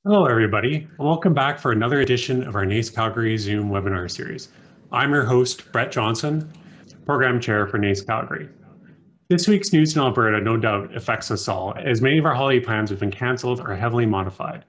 Hello, everybody, and welcome back for another edition of our NACE Calgary Zoom webinar series. I'm your host, Brett Johnson, Program Chair for NACE Calgary. This week's news in Alberta no doubt affects us all, as many of our holiday plans have been cancelled or heavily modified.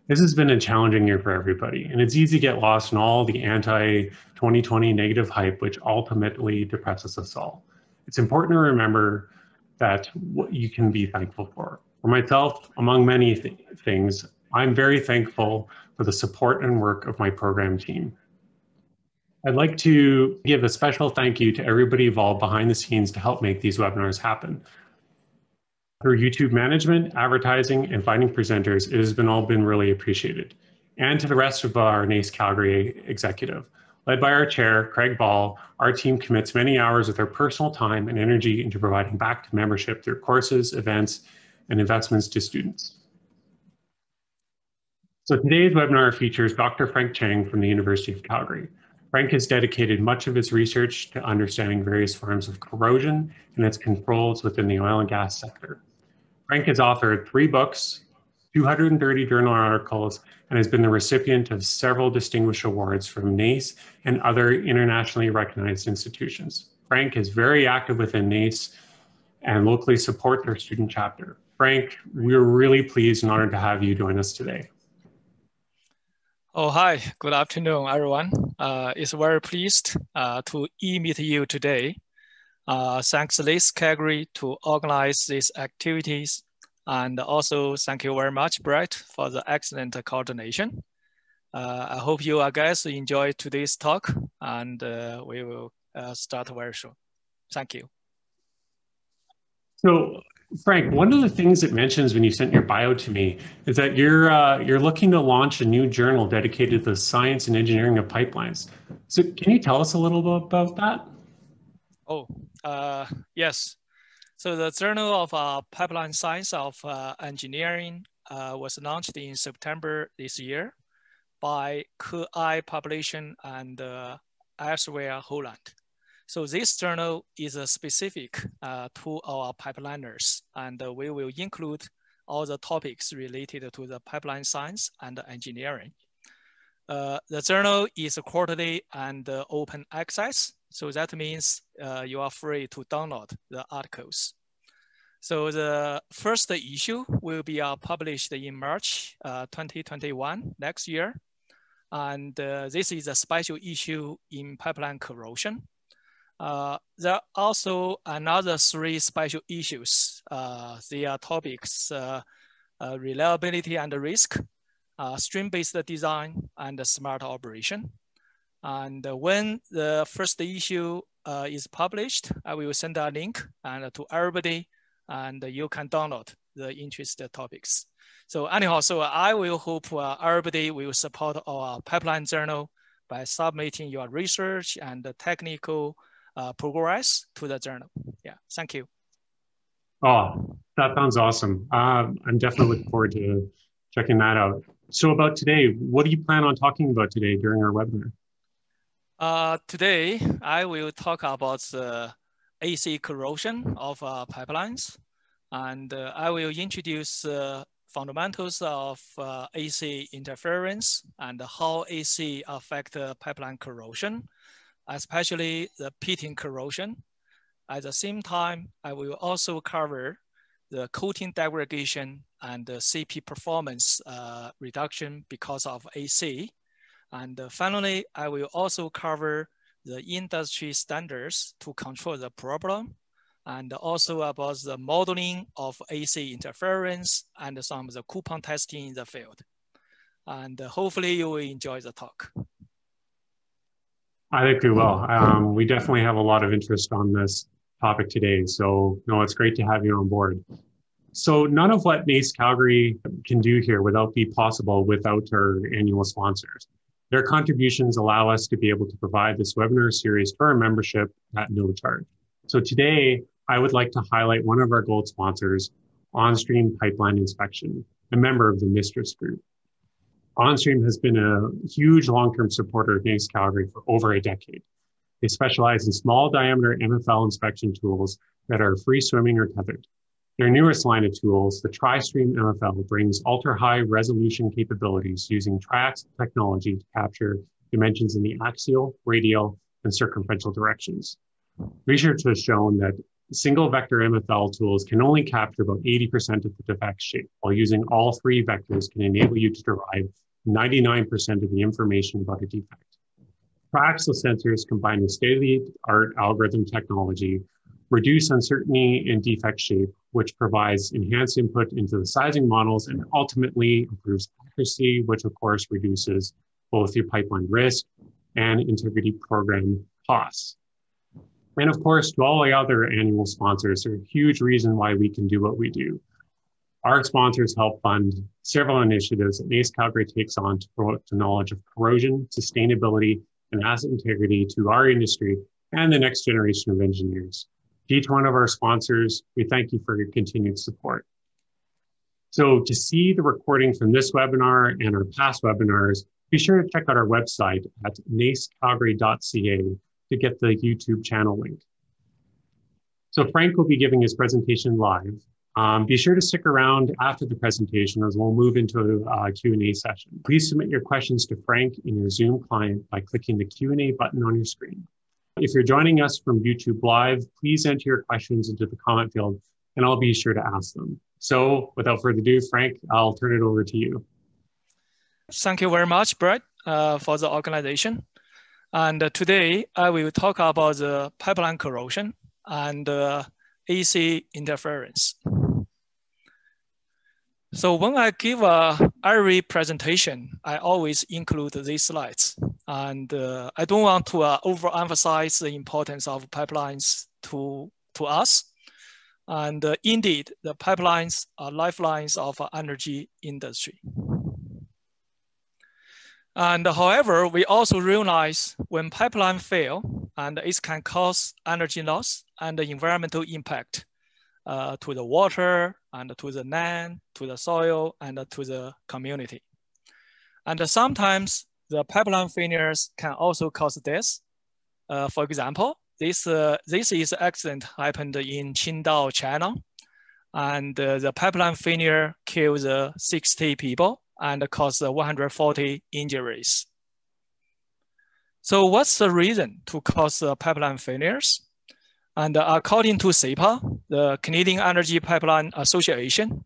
This has been a challenging year for everybody, and it's easy to get lost in all the anti-2020 negative hype, which ultimately depresses us all. It's important to remember that what you can be thankful for. For myself, among many things, I'm very thankful for the support and work of my program team. I'd like to give a special thank you to everybody involved behind the scenes to help make these webinars happen. Through YouTube management, advertising, and finding presenters, it has all been really appreciated. And to the rest of our NACE Calgary executive. Led by our chair, Craig Ball, our team commits many hours of their personal time and energy into providing back to membership through courses, events, and investments to students. So today's webinar features Dr. Frank Cheng from the University of Calgary. Frank has dedicated much of his research to understanding various forms of corrosion and its controls within the oil and gas sector. Frank has authored 3 books, 230 journal articles, and has been the recipient of several distinguished awards from NACE and other internationally recognized institutions. Frank is very active within NACE and locally supports their student chapter. Frank, we're really pleased and honored to have you join us today. Oh, hi, good afternoon, everyone. It's very pleased to meet you today. Thanks NACE Calgary to organize these activities. And also thank you very much, Brett, for the excellent coordination. I hope you guys enjoy today's talk and we will start very soon. Thank you. So Frank, one of the things it mentions when you sent your bio to me is that you're looking to launch a new journal dedicated to the science and engineering of pipelines. So can you tell us a little bit about that? Oh, yes. So the Journal of Pipeline Science of Engineering was launched in September this year by KI Publication and elsewhere Holland. So this journal is specific to our pipeliners, and we will include all the topics related to the pipeline science and engineering. The journal is quarterly and open access. So that means you are free to download the articles. So the first issue will be published in March 2021, next year. And this is a special issue in pipeline corrosion. There are also another 3 special issues. They are topics, reliability and risk, stream-based design, and smart operation. And when the first issue is published, I will send a link to everybody, and you can download the interested topics. So anyhow, so I will hope everybody will support our pipeline journal by submitting your research and technical progress to the journal. Yeah, thank you. Oh, that sounds awesome. I'm definitely looking forward to checking that out. So about today, what do you plan on talking about today during our webinar? Today, I will talk about the AC corrosion of pipelines, and I will introduce fundamentals of AC interference and how AC affect pipeline corrosion, especially the pitting corrosion. At the same time, I will also cover the coating degradation and the CP performance reduction because of AC. And finally, I will also cover the industry standards to control the problem, and also about the modeling of AC interference and some of the coupon testing in the field. And hopefully you will enjoy the talk. I think we will. We definitely have a lot of interest on this topic today. So no, it's great to have you on board. So none of what NACE Calgary can do here without be possible without our annual sponsors. Their contributions allow us to be able to provide this webinar series to our membership at no charge. So today, I would like to highlight one of our gold sponsors, OnStream Pipeline Inspection, a member of the Mistress Group. OnStream has been a huge long-term supporter of NACE Calgary for over a decade. They specialize in small diameter MFL inspection tools that are free swimming or tethered. Their newest line of tools, the TriStream MFL, brings ultra-high resolution capabilities using triaxial technology to capture dimensions in the axial, radial, and circumferential directions. Research has shown that single vector MFL tools can only capture about 80% of the defect shape, while using all three vectors can enable you to derive 99% of the information about a defect. Triaxial sensors combined with state-of-the-art algorithm technology reduce uncertainty in defect shape, which provides enhanced input into the sizing models and ultimately improves accuracy, which of course reduces both your pipeline risk and integrity program costs. And of course, to all the other annual sponsors, they're a huge reason why we can do what we do. Our sponsors help fund several initiatives that NACE Calgary takes on to promote the knowledge of corrosion, sustainability, and asset integrity to our industry and the next generation of engineers. To each one of our sponsors, we thank you for your continued support. So to see the recording from this webinar and our past webinars, be sure to check out our website at nacecalgary.ca to get the YouTube channel link. So Frank will be giving his presentation live. Be sure to stick around after the presentation as we'll move into a Q&A session. Please submit your questions to Frank in your Zoom client by clicking the Q&A button on your screen. If you're joining us from YouTube Live, please enter your questions into the comment field and I'll be sure to ask them. So without further ado, Frank, I'll turn it over to you. Thank you very much, Brett, for the organization. And today I will talk about the pipeline corrosion and AC interference. So when I give every presentation, I always include these slides. And I don't want to overemphasize the importance of pipelines to us. And indeed, the pipelines are lifelines of energy industry. And however, we also realize when pipeline fail, and it can cause energy loss and environmental impact to the water and to the land, to the soil, and to the community. And sometimes the pipeline failures can also cause death. For example, this is accident happened in Qingdao, China, and the pipeline failure killed 60 people and caused 140 injuries. So what's the reason to cause pipeline failures? And according to CEPA, the Canadian Energy Pipeline Association,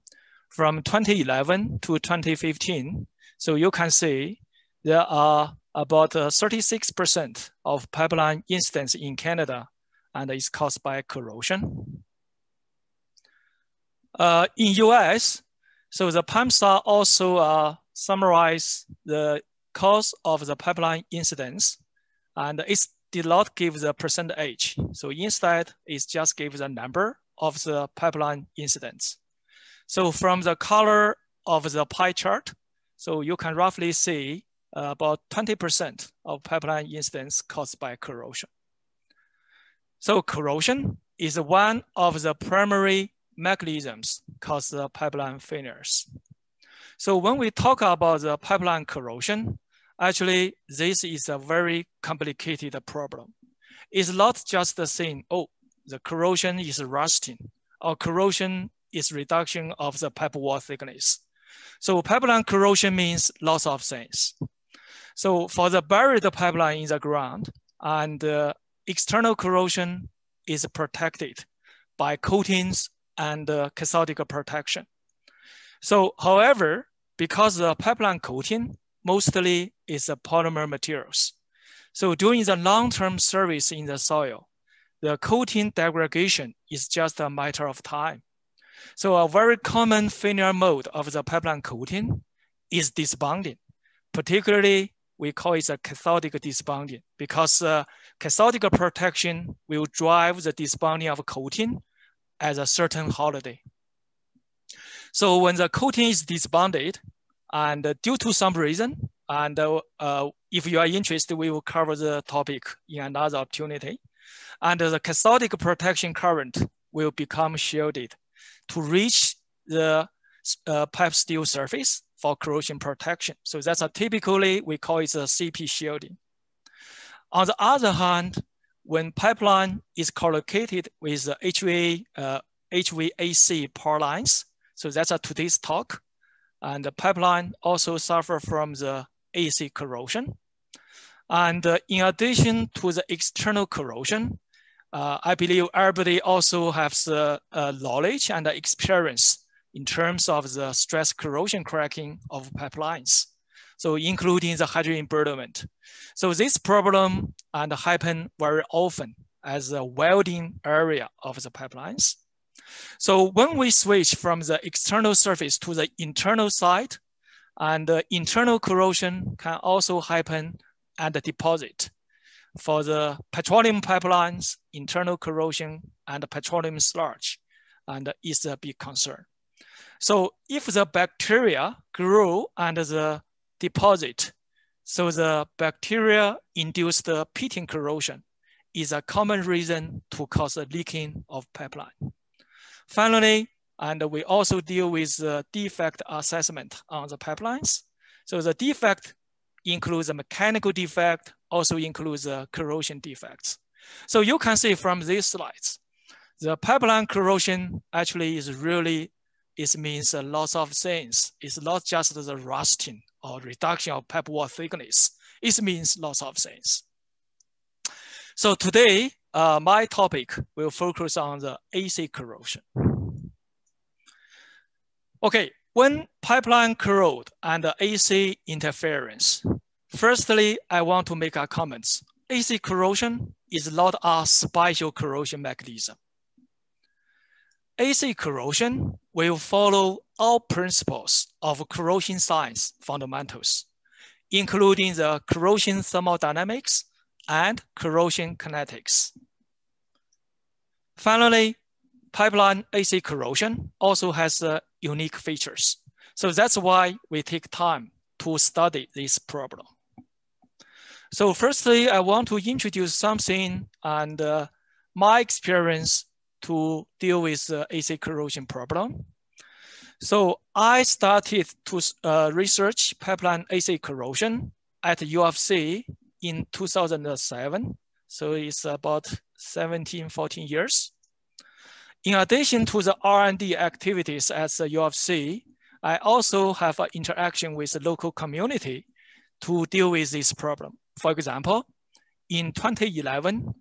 from 2011 to 2015, so you can see there are about 36% of pipeline incidents in Canada, and it's caused by corrosion. In US, so the PAMSA also summarize the cause of the pipeline incidents, and it did not give the percentage. So instead, it just gives the number of the pipeline incidents. So from the color of the pie chart, so you can roughly see about 20% of pipeline incidents caused by corrosion. So corrosion is one of the primary mechanisms cause the pipeline failures. So when we talk about the pipeline corrosion, actually this is a very complicated problem. It's not just the saying, oh, the corrosion is rusting, or corrosion is reduction of the pipe wall thickness. So pipeline corrosion means lots of things. So for the buried pipeline in the ground, and external corrosion is protected by coatings and cathodic protection. So however, because the pipeline coating mostly is polymer materials. So during the long-term service in the soil, the coating degradation is just a matter of time. So a very common failure mode of the pipeline coating is disbonding. Particularly, we call it a cathodic disbonding because cathodic protection will drive the disbonding of coating as a certain holiday. So when the coating is disbonded, and due to some reason, and if you are interested, we will cover the topic in another opportunity. And the cathodic protection current will become shielded to reach the pipe steel surface for corrosion protection. So that's typically, we call it a CP shielding. On the other hand, when pipeline is collocated with the HVAC power lines. So that's today's talk. And the pipeline also suffer from the AC corrosion. And in addition to the external corrosion, I believe everybody also has knowledge and experience in terms of the stress corrosion cracking of pipelines. So including the hydrogen embrittlement. So this problem happen very often as a welding area of the pipelines. So when we switch from the external surface to the internal side, and the internal corrosion can also happen at the deposit. For the petroleum pipelines, internal corrosion and petroleum sludge is a big concern. So if the bacteria grow under the deposit, so the bacteria-induced pitting corrosion is a common reason to cause a leaking of pipeline. Finally, we also deal with the defect assessment on the pipelines. So the defect includes a mechanical defect, also includes corrosion defects. So you can see from these slides, the pipeline corrosion actually means a loss of things. It's not just the rusting or reduction of pipe wall thickness. It means loss of things. So today, my topic will focus on the AC corrosion. Okay, when pipeline corrode and AC interference, firstly, I want to make a comment. AC corrosion is not a special corrosion mechanism. AC corrosion will follow all principles of corrosion science fundamentals, including the corrosion thermodynamics and corrosion kinetics. Finally, pipeline AC corrosion also has unique features. So that's why we take time to study this problem. So firstly, I want to introduce something and my experience to deal with the AC corrosion problem. So I started to research pipeline AC corrosion at U of C in 2007. So it's about 14 years. In addition to the R&D activities at the U of C, I also have an interaction with the local community to deal with this problem. For example, in 2011,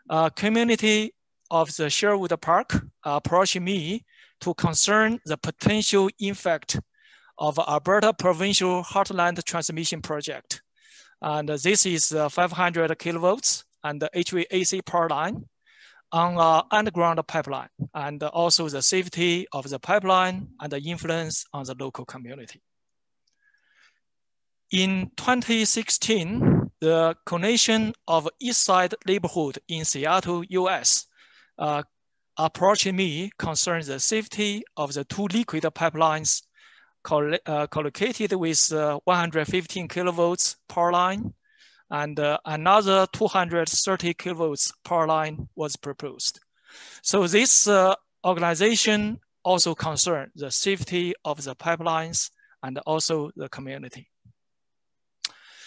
a community of the Sherwood Park approached me to concern the potential impact of Alberta Provincial Heartland Transmission Project. And this is 500 kilovolts and the HVAC power line on an underground pipeline, and also the safety of the pipeline and the influence on the local community. In 2016, the Coalition of East Side Neighborhood in Seattle, US, approached me concerning the safety of the two liquid pipelines collocated with 115 kilovolts power line, and another 230 kilovolts power line was proposed. So this organization also concerned the safety of the pipelines and also the community.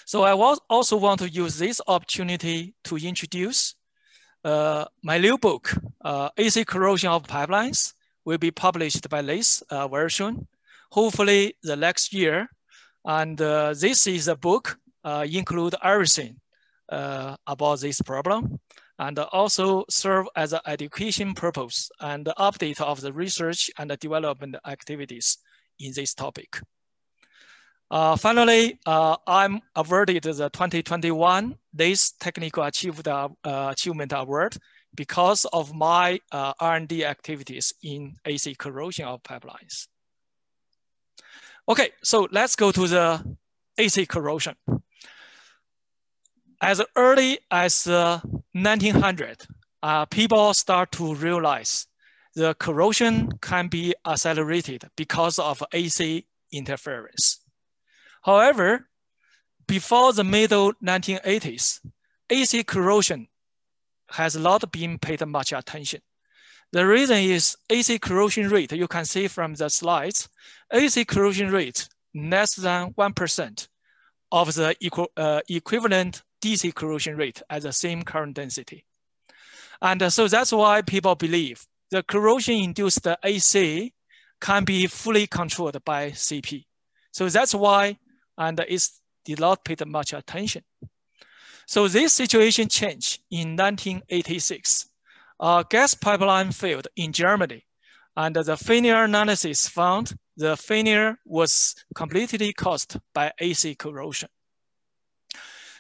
So I also want to use this opportunity to introduce my new book, AC Corrosion of Pipelines, will be published by Liz very soon, hopefully the next year. And this is a book include everything about this problem, and also serve as an education purpose and the update of the research and the development activities in this topic. Finally, I'm awarded the 2021 Liz Technical Achievement Award because of my R&D activities in AC corrosion of pipelines. Okay, so let's go to the AC corrosion. As early as 1900, people start to realize the corrosion can be accelerated because of AC interference. However, before the middle 1980s, AC corrosion has not been paid much attention. The reason is AC corrosion rate, you can see from the slides, AC corrosion rate less than 1% of the equivalent DC corrosion rate at the same current density. And so that's why people believe the corrosion-induced AC can be fully controlled by CP. So that's why, and it did not pay much attention. So this situation changed in 1986. A gas pipeline failed in Germany, and the failure analysis found the failure was completely caused by AC corrosion.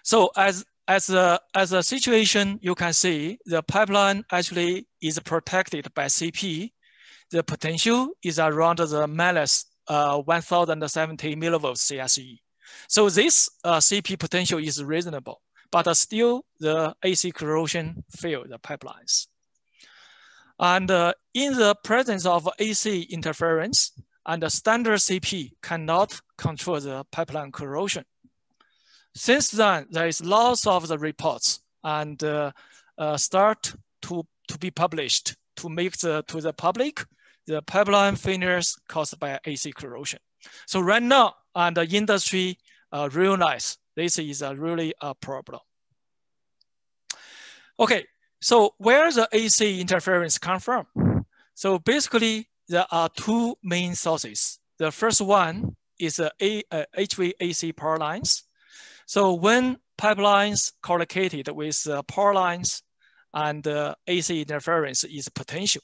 So as a situation, you can see the pipeline actually is protected by CP. The potential is around the minus 1070 millivolts CSE. So this CP potential is reasonable, but still the AC corrosion failed the pipelines. And in the presence of AC interference, and the standard CP cannot control the pipeline corrosion. Since then, there is lots of the reports and start to be published to make to the public the pipeline failures caused by AC corrosion. So right now, and the industry realize this is really a problem. Okay, so where the AC interference come from? So basically, there are two main sources. The first one is HVAC power lines. So when pipelines collocated with power lines, and AC interference is potential.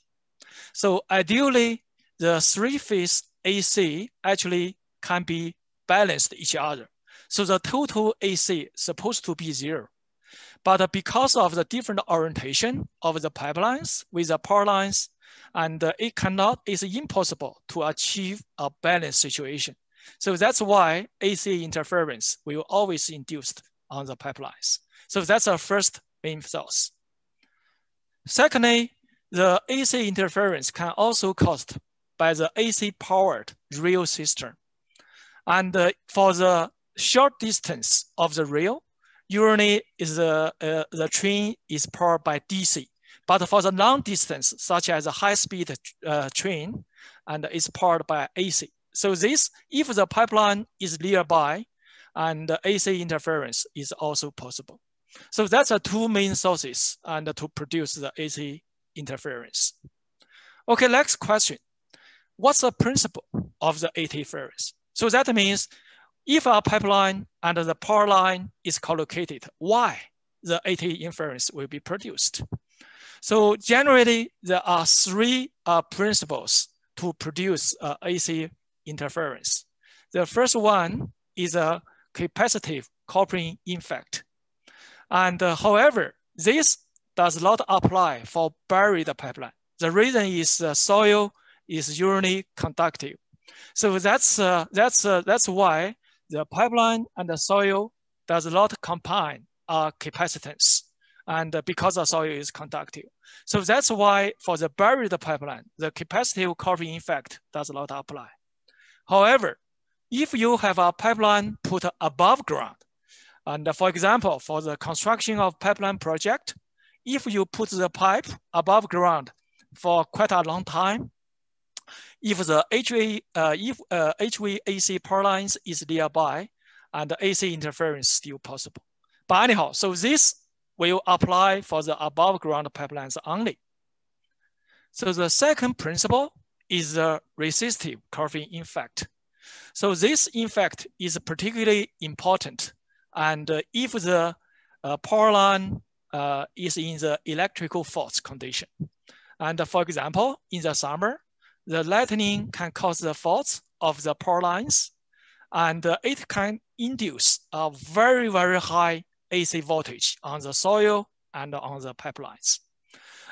So ideally, the three-phase AC actually can be balanced each other. So the total AC is supposed to be 0. But because of the different orientation of the pipelines with the power lines, and it's impossible to achieve a balanced situation. So that's why AC interference will always induced on the pipelines. So that's our first main source. Secondly, the AC interference can also caused by the AC powered rail system. And for the short distance of the rail, usually is the train is powered by DC. But for the long distance, such as a high-speed train, and it's powered by AC. So this, if the pipeline is nearby, and the AC interference is also possible. So that's the two main sources and to produce the AC interference. Okay, next question. What's the principle of the AC interference? So that means if a pipeline and the power line is collocated, why the AC interference will be produced? So generally, there are three principles to produce AC interference. The first one is a capacitive coupling effect. And however, this does not apply for buried pipeline. The reason is the soil is usually conductive. So that's why the pipeline and the soil does not combine capacitance, and because the soil is conductive. So that's why for the buried pipeline, the capacitive coupling effect does not apply. However, if you have a pipeline put above ground, and for example, for the construction of pipeline project, if you put the pipe above ground for quite a long time, if the HVAC power lines is nearby, and the AC interference is still possible. But anyhow, so this will apply for the above ground pipelines only. So the second principle is the resistive coupling effect. So this effect is particularly important. And if the power line is in the electrical fault condition. And for example, in the summer, the lightning can cause the faults of the power lines, and it can induce a very, very high AC voltage on the soil and on the pipelines.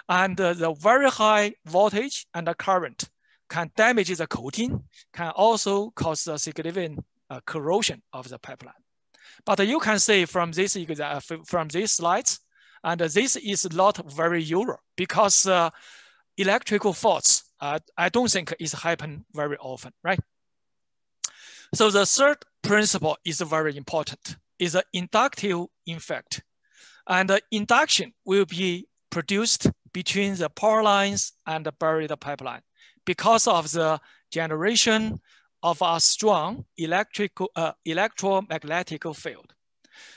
And the very high voltage and the current can damage the coating, can also cause a significant corrosion of the pipeline. But you can see from this slides, and this is not very usual because electrical faults, I don't think is happen very often, right? So the third principle is very important, is an inductive effect. And the induction will be produced between the power lines and the buried pipeline because of the generation of a strong electromagnetic field.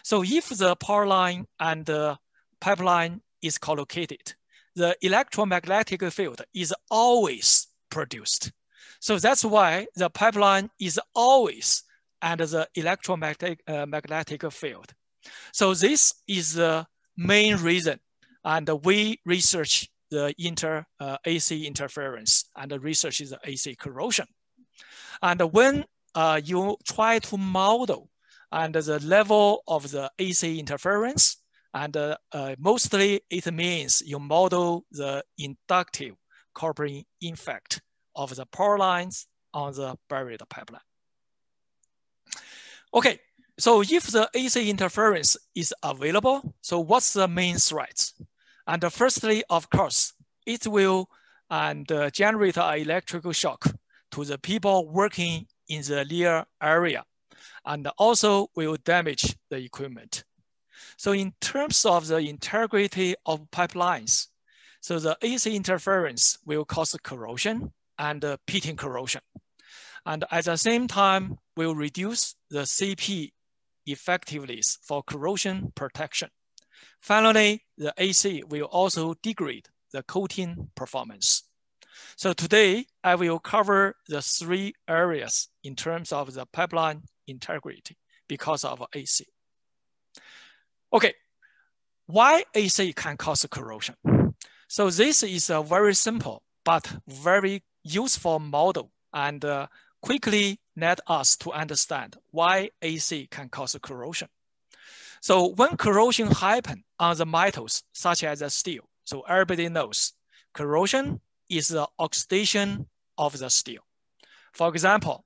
So if the power line and the pipeline is collocated, the electromagnetic field is always produced. So that's why the pipeline is always under the magnetic field. So this is the main reason, and we research the AC interference and research the AC corrosion. And when you try to model and the level of the AC interference, and mostly it means you model the inductive coupling effect of the power lines on the buried pipeline. Okay, so if the AC interference is available, so what's the main threats? And firstly, of course, it will generate an electrical shock to the people working in the near area, and also will damage the equipment. So in terms of the integrity of pipelines, so the AC interference will cause corrosion and pitting corrosion. And at the same time, will reduce the CP effectiveness for corrosion protection. Finally, the AC will also degrade the coating performance. So today, I will cover the 3 areas in terms of the pipeline integrity because of AC. Okay, why AC can cause corrosion? So this is a very simple but very useful model, and quickly let us to understand why AC can cause corrosion. So when corrosion happens on the metals, such as the steel, so everybody knows corrosion is the oxidation of the steel. For example,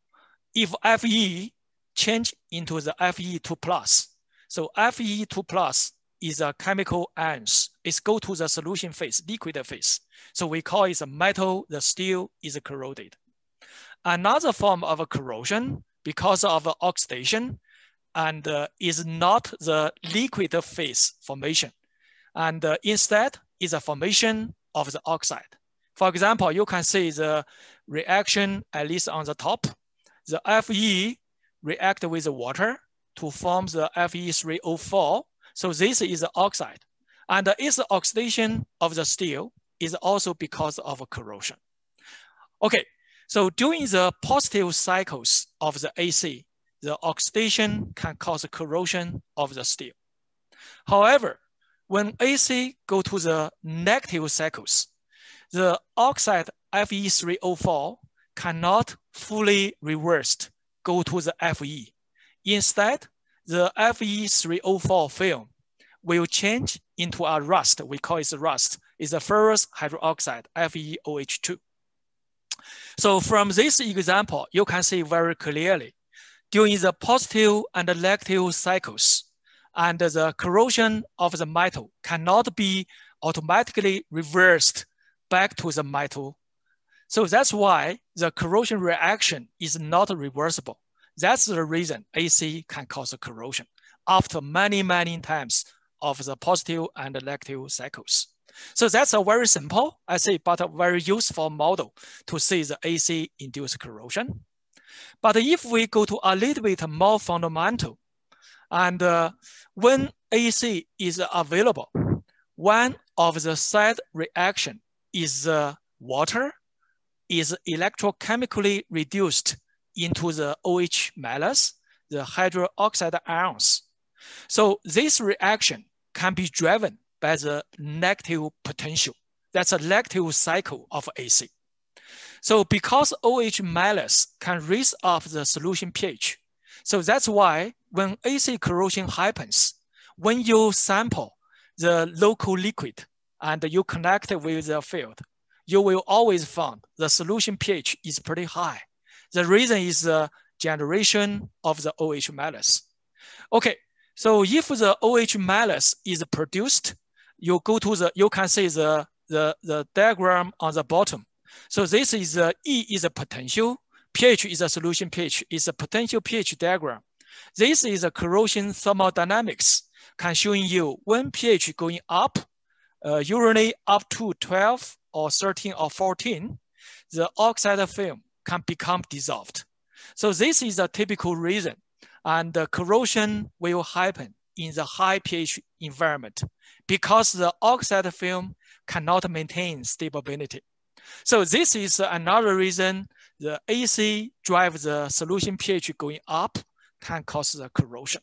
if Fe change into the Fe2+, so Fe2+ is a chemical ions. It's go to the solution phase, liquid phase. So we call it a metal, the steel is corroded. Another form of corrosion, because of oxidation, and is not the liquid phase formation, and instead is a formation of the oxide. For example, you can see the reaction, at least on the top, the Fe react with the water to form the Fe3O4. So this is the oxide. And its oxidation of the steel is also because of corrosion. Okay, so during the positive cycles of the AC, the oxidation can cause corrosion of the steel. However, when AC go to the negative cycles, the oxide Fe3O4 cannot fully reversed go to the Fe. Instead, the Fe3O4 film will change into a rust. We call it rust. It's a ferrous hydroxide, FeOH2. So from this example, you can see very clearly during the positive and the negative cycles, and the corrosion of the metal cannot be automatically reversed back to the metal. So that's why the corrosion reaction is not reversible. That's the reason AC can cause corrosion after many, many times of the positive and the negative cycles. So that's a very simple, I say, but a very useful model to see the AC induced corrosion. But if we go to a little bit more fundamental, and when AC is available, one of the side reaction is water is electrochemically reduced into the OH minus, the hydroxide ions. So this reaction can be driven by the negative potential. That's a negative cycle of AC. So because OH minus can raise up the solution pH, so that's why when AC corrosion happens, when you sample the local liquid and you connect it with the field, you will always find the solution pH is pretty high. The reason is the generation of the OH minus. Okay, so if the OH minus is produced, you go to the, you can see the diagram on the bottom. So this is E is a potential, pH is a solution pH, is a potential pH diagram. This is a corrosion thermodynamics, can showing you when pH going up, usually up to 12 or 13 or 14, the oxide film can become dissolved. So this is a typical reason, and the corrosion will happen in the high pH environment because the oxide film cannot maintain stability. So this is another reason the AC drives the solution pH going up can cause the corrosion.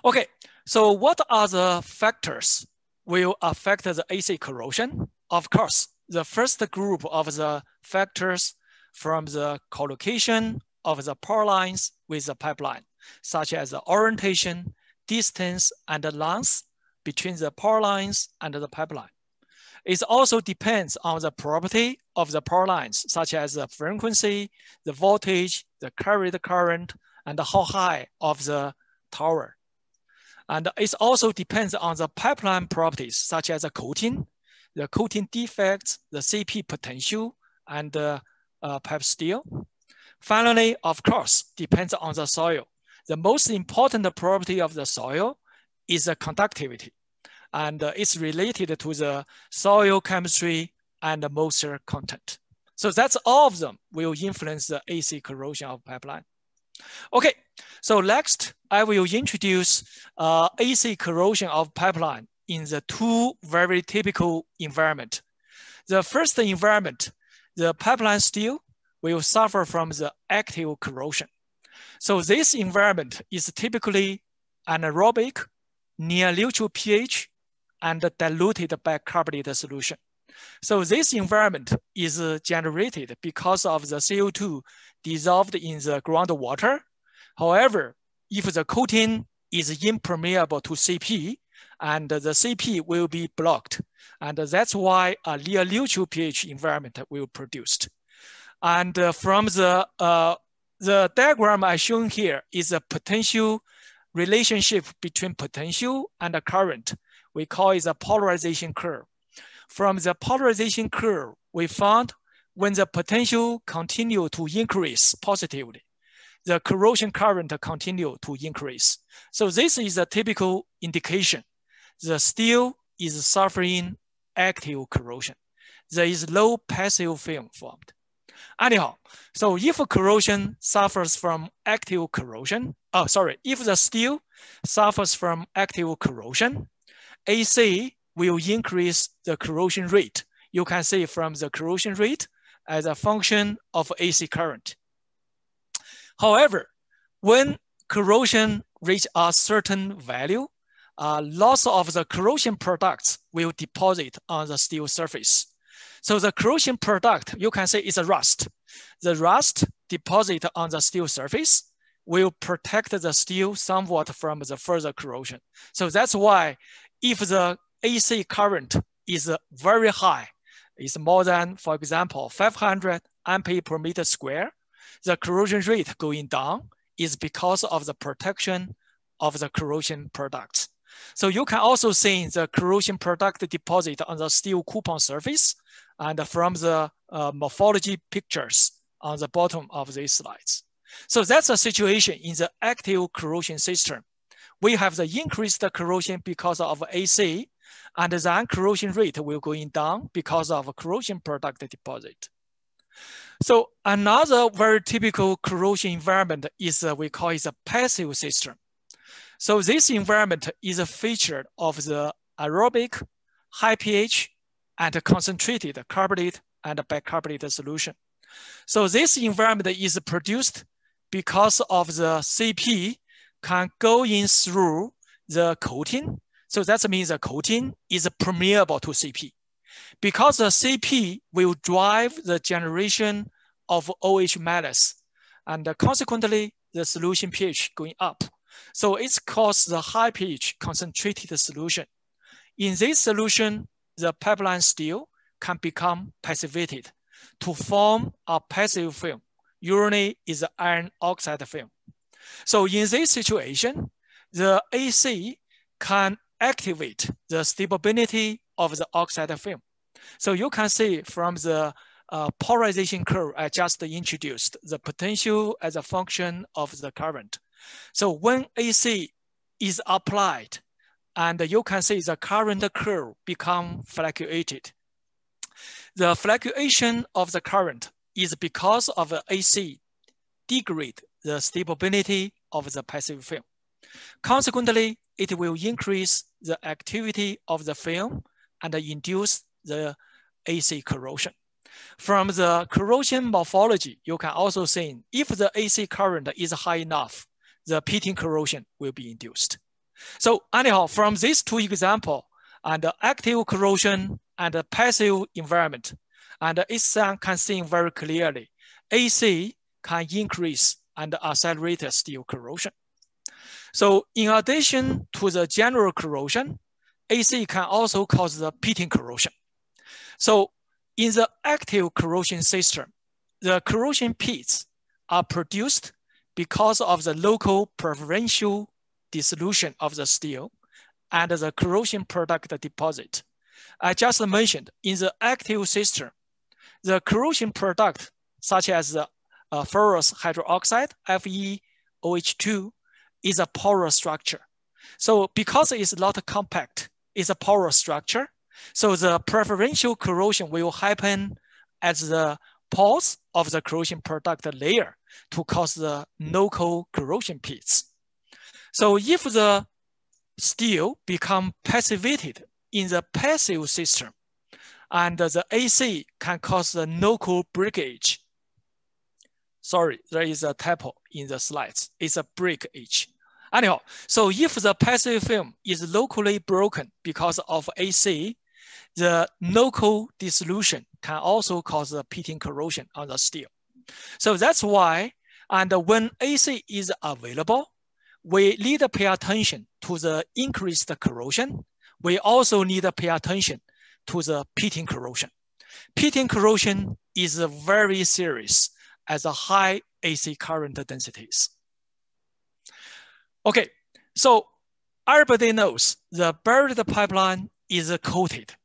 Okay, so what are the factors will affect the AC corrosion? Of course, the first group of the factors from the collocation of the power lines with the pipeline, such as the orientation, distance, and the length between the power lines and the pipeline. It also depends on the property of the power lines, such as the frequency, the voltage, the carried current, and how high of the tower. And it also depends on the pipeline properties, such as the coating defects, the CP potential, and the pipe steel. Finally, of course, depends on the soil. The most important property of the soil is the conductivity, and it's related to the soil chemistry and the moisture content. So that's all of them will influence the AC corrosion of pipeline. Okay, so next I will introduce AC corrosion of pipeline in the two very typical environment. The first environment, the pipeline steel will suffer from the active corrosion. So this environment is typically anaerobic, near neutral pH, and diluted bicarbonate solution. So this environment is generated because of the CO2 dissolved in the groundwater. However, if the coating is impermeable to CP, and the CP will be blocked, and that's why a near neutral pH environment will be produced. And from the diagram I shown here is a potential relationship between potential and the current. We call it a polarization curve. From the polarization curve, we found when the potential continue to increase positively, the corrosion current continue to increase. So this is a typical indication. The steel is suffering active corrosion. There is low passive film formed. Anyhow, so if corrosion suffers from active corrosion, if the steel suffers from active corrosion, AC will increase the corrosion rate. You can see from the corrosion rate as a function of AC current. However, when corrosion reaches a certain value, lots of the corrosion products will deposit on the steel surface. So the corrosion product, you can say, is a rust. The rust deposit on the steel surface will protect the steel somewhat from the further corrosion. So that's why if the AC current is very high, it's more than, for example, 500 ampere per meter square, the corrosion rate going down is because of the protection of the corrosion products. So you can also see the corrosion product deposit on the steel coupon surface and from the morphology pictures on the bottom of these slides. So that's a situation in the active corrosion system. We have the increased corrosion because of AC, and then corrosion rate will going down because of corrosion product deposit. So another very typical corrosion environment is we call it a passive system. So this environment is a feature of the aerobic, high pH, and concentrated carbonate and bicarbonate solution. So this environment is produced because of the CP can go in through the coating. So that means the coating is permeable to CP. Because the CP will drive the generation of OH minus, and consequently the solution pH going up. So it's caused the high pH concentrated solution. In this solution, the pipeline steel can become passivated to form a passive film. Usually is the iron oxide film. So in this situation, the AC can activate the stability of the oxide film. So you can see from the polarization curve I just introduced, the potential as a function of the current. So when AC is applied, and you can see the current curve become fluctuated. The fluctuation of the current is because of the AC degrade the stability of the passive film. Consequently, it will increase the activity of the film and induce the AC corrosion. From the corrosion morphology, you can also see if the AC current is high enough, the pitting corrosion will be induced. So anyhow, from these two examples, and the active corrosion and the passive environment, and it can see very clearly, AC can increase and accelerate steel corrosion. So in addition to the general corrosion, AC can also cause the pitting corrosion. So in the active corrosion system, the corrosion pits are produced because of the local preferential dissolution of the steel and the corrosion product deposit. I just mentioned in the active system, the corrosion product such as the ferrous hydroxide, FeOH2, is a porous structure. So because it's not compact, it's a porous structure. So the preferential corrosion will happen at the pores of the corrosion product layer to cause the local corrosion pits. So if the steel become passivated in the passive system, and the AC can cause the local breakage. Sorry, there is a typo in the slides. It's a breakage. Anyhow, so if the passive film is locally broken because of AC, the local dissolution can also cause the pitting corrosion on the steel. So that's why, and when AC is available, we need to pay attention to the increased corrosion. We also need to pay attention to the pitting corrosion. Pitting corrosion is very serious as a high AC current densities. Okay, so everybody knows the buried pipeline is coated.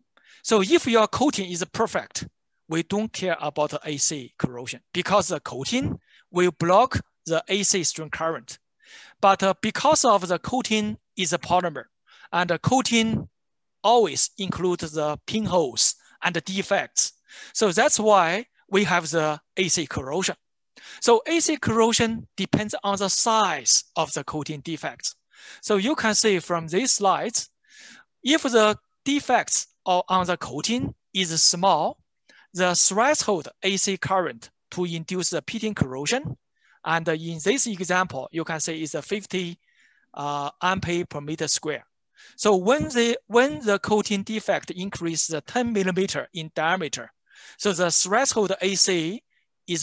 So if your coating is perfect, we don't care about the AC corrosion because the coating will block the AC stream current. But because of the coating is a polymer, and the coating always includes the pinholes and the defects. So that's why we have the AC corrosion. So AC corrosion depends on the size of the coating defects. So you can see from these slides, if the defects on the coating is small, the threshold AC current to induce the pitting corrosion, and in this example, you can see it's a 50 ampere per meter square. So when the coating defect increases 10 millimeter in diameter, so the threshold AC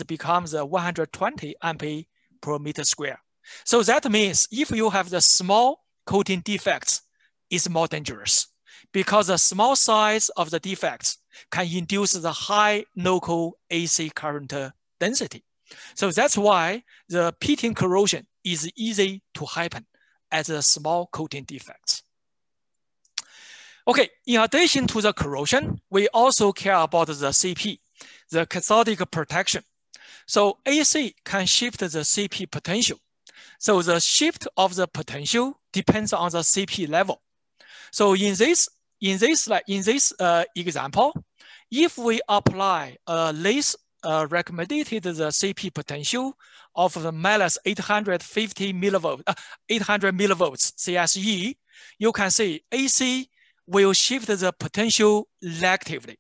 becomes 120 ampere per meter square. So that means if you have the small coating defects, it's more dangerous because the small size of the defects can induce the high local AC current density. So that's why the pitting corrosion is easy to happen at the small coating defects. Okay, in addition to the corrosion, we also care about the CP, the cathodic protection. So AC can shift the CP potential. So the shift of the potential depends on the CP level. So in this example, if we apply a less recommended the CP potential of the minus 850 millivolts, 800 millivolts CSE, you can see AC will shift the potential negatively.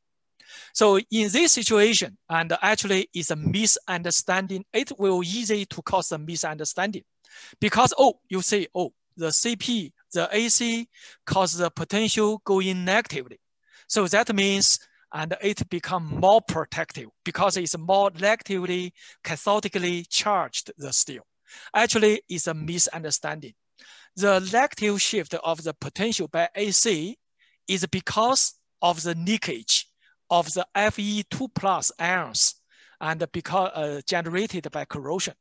So in this situation, and actually it's a misunderstanding, it will easy to cause a misunderstanding because, you say, the CP, the AC cause the potential going negatively. So that means, and it become more protective because it's more negatively cathodically charged the steel. Actually, it's a misunderstanding. The negative shift of the potential by AC is because of the leakage of the Fe2 plus ions and because generated by corrosion.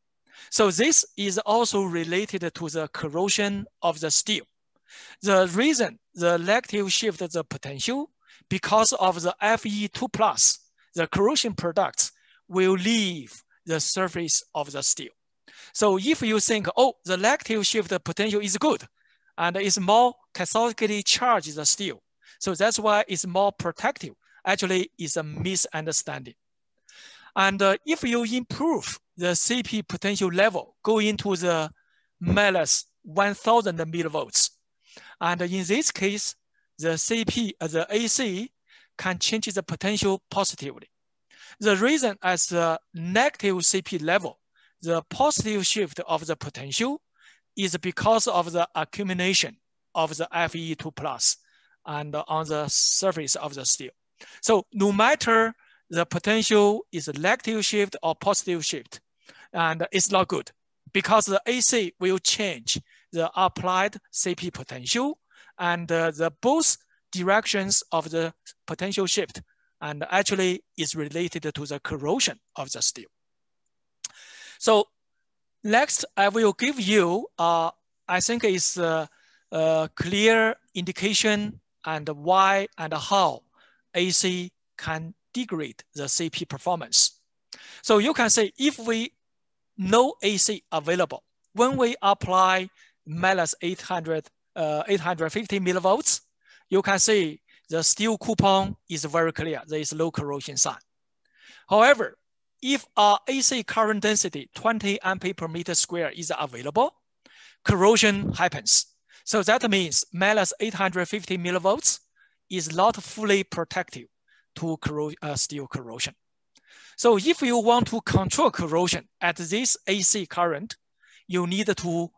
So this is also related to the corrosion of the steel. The reason the negative shift the potential because of the Fe2 plus, the corrosion products will leave the surface of the steel. So if you think, the negative shift potential is good and it's more cathodically charged the steel, so that's why it's more protective. Actually, it's a misunderstanding. And if you improve the CP potential level, go into the minus 1000 millivolts. And in this case, the AC can change the potential positively. The reason as the negative CP level, the positive shift of the potential is because of the accumulation of the Fe2 plus and on the surface of the steel. So no matter the potential is a negative shift or positive shift, and it's not good because the AC will change the applied CP potential and the both directions of the potential shift and actually is related to the corrosion of the steel. So next, I will give you, I think is a clear indication and why and how AC can degrade the CP performance. So you can say if we know AC available, when we apply minus 850 millivolts, you can see the steel coupon is very clear. There is low corrosion sign. However, if our AC current density 20 ampere per meter square is available, corrosion happens. So that means minus 850 millivolts is not fully protective to steel corrosion. So if you want to control corrosion at this AC current, you need to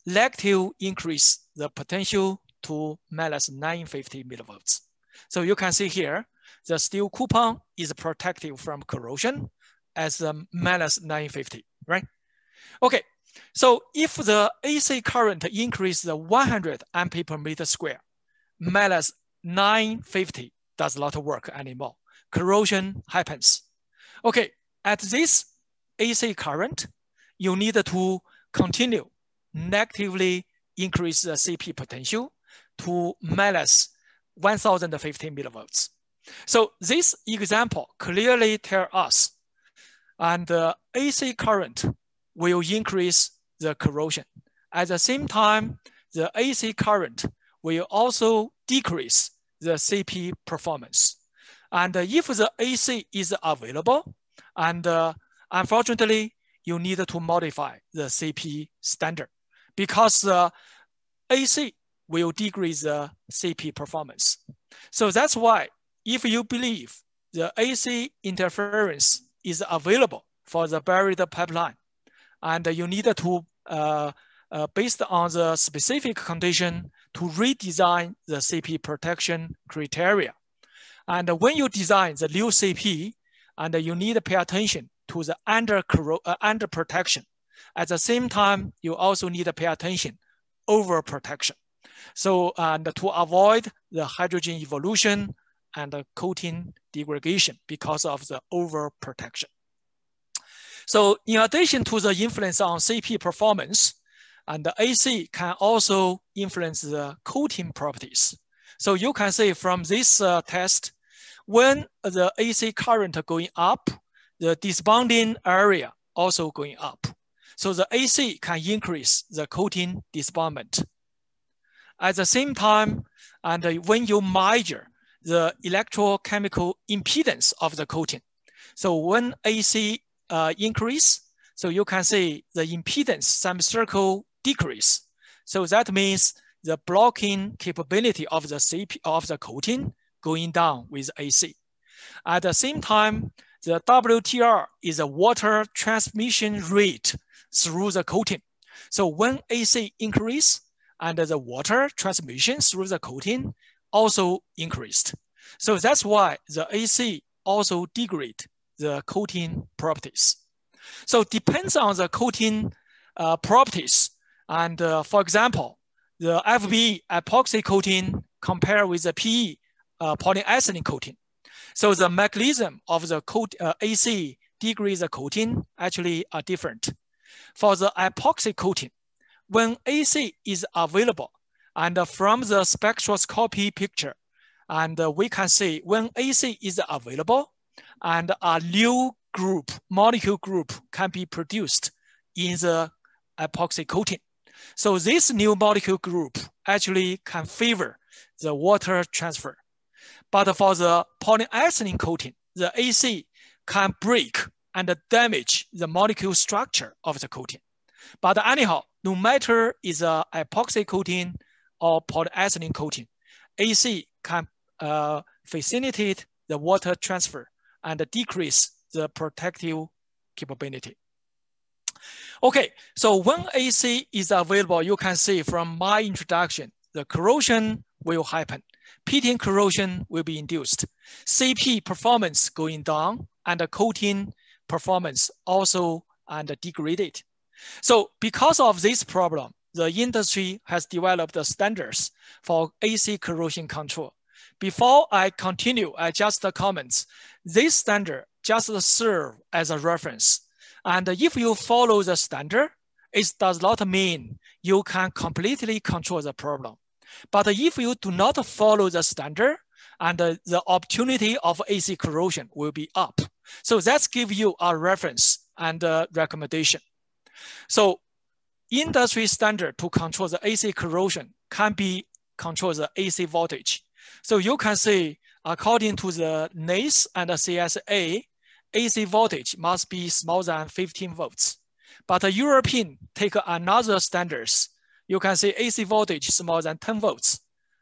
negative increase the potential to minus 950 millivolts. So you can see here, the steel coupon is protective from corrosion as minus 950, right? Okay, so if the AC current increases 100 ampere per meter square, minus 950 does not work anymore. Corrosion happens. Okay, at this AC current, you need to continue negatively increase the CP potential to minus 1050 millivolts. So this example clearly tells us, and the AC current will increase the corrosion. At the same time, the AC current will also decrease the CP performance. And if the AC is available, and unfortunately, you need to modify the CP standard because the AC will decrease the CP performance. So that's why if you believe the AC interference is available for the buried pipeline, and you need to, based on the specific condition, to redesign the CP protection criteria. And when you design the new CP, and you need to pay attention to the under protection. At the same time, you also need to pay attention over protection. So, and to avoid the hydrogen evolution and the coating degradation because of the over protection. So in addition to the influence on CP performance, and the AC can also influence the coating properties. So you can see from this test, when the AC current going up, the disbonding area also going up. So the AC can increase the coating disbondment. At the same time, and when you measure the electrochemical impedance of the coating, so when AC increase, so you can see the impedance semicircle decrease. So that means the blocking capability of the CP of the coating going down with AC. At the same time, the WTR is a water transmission rate through the coating. So when AC increase, and the water transmission through the coating also increased. So that's why the AC also degrade the coating properties. So depends on the coating properties. And for example, the FB epoxy coating compared with the PE polyethylene coating. So the mechanism of the AC degrade the coating actually are different. For the epoxy coating, when AC is available, and from the spectroscopy picture, and we can see when AC is available, and a new group, molecule group can be produced in the epoxy coating. So this new molecule group actually can favor the water transfer. But for the polyethylene coating, the AC can break and damage the molecule structure of the coating. But anyhow, no matter is a epoxy coating or polyethylene coating, AC can facilitate the water transfer and decrease the protective capability. Okay, so when AC is available, you can see from my introduction, the corrosion will happen. Pitting corrosion will be induced. CP performance going down and the coating performance also and degraded. So because of this problem, the industry has developed the standards for AC corrosion control. Before I continue, I just comment, this standard just serve as a reference. And if you follow the standard, it does not mean you can completely control the problem. But if you do not follow the standard, and the opportunity of AC corrosion will be up. So that's give you a reference and a recommendation. So industry standard to control the AC corrosion can be control the AC voltage. So you can see according to the NACE and the CSA, AC voltage must be smaller than 15 volts. But the European take another standards. You can see AC voltage smaller than 10 volts.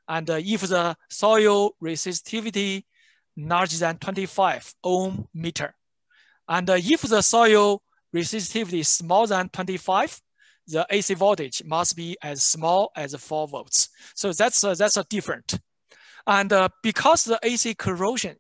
And if the soil resistivity larger than 25 ohm meter. And if the soil resistivity is smaller than 25, the AC voltage must be as small as 4 volts. So that's a different. And because the AC corrosion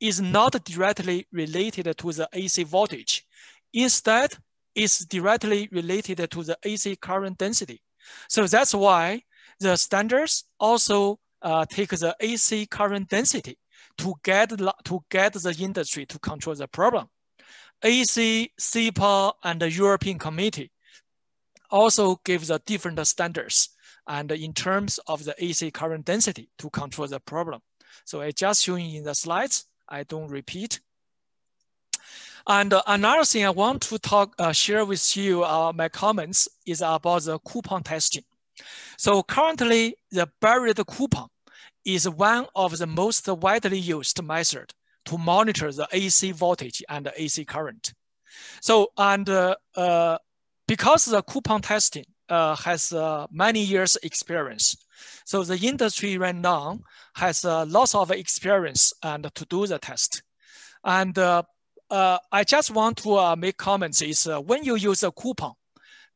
is not directly related to the AC voltage, instead it's directly related to the AC current density. So that's why the standards also take the AC current density to get the industry to control the problem. AC, CEPA, and the European Committee also give the different standards and in terms of the AC current density to control the problem. So I just showing in the slides, I don't repeat. And another thing I want to share with you, my comments is about the coupon testing. So currently, the buried coupon is one of the most widely used method to monitor the AC voltage and the AC current. So, and because the coupon testing has many years experience, so the industry right now has lots of experience and to do the test. And I just want to make comments is when you use a coupon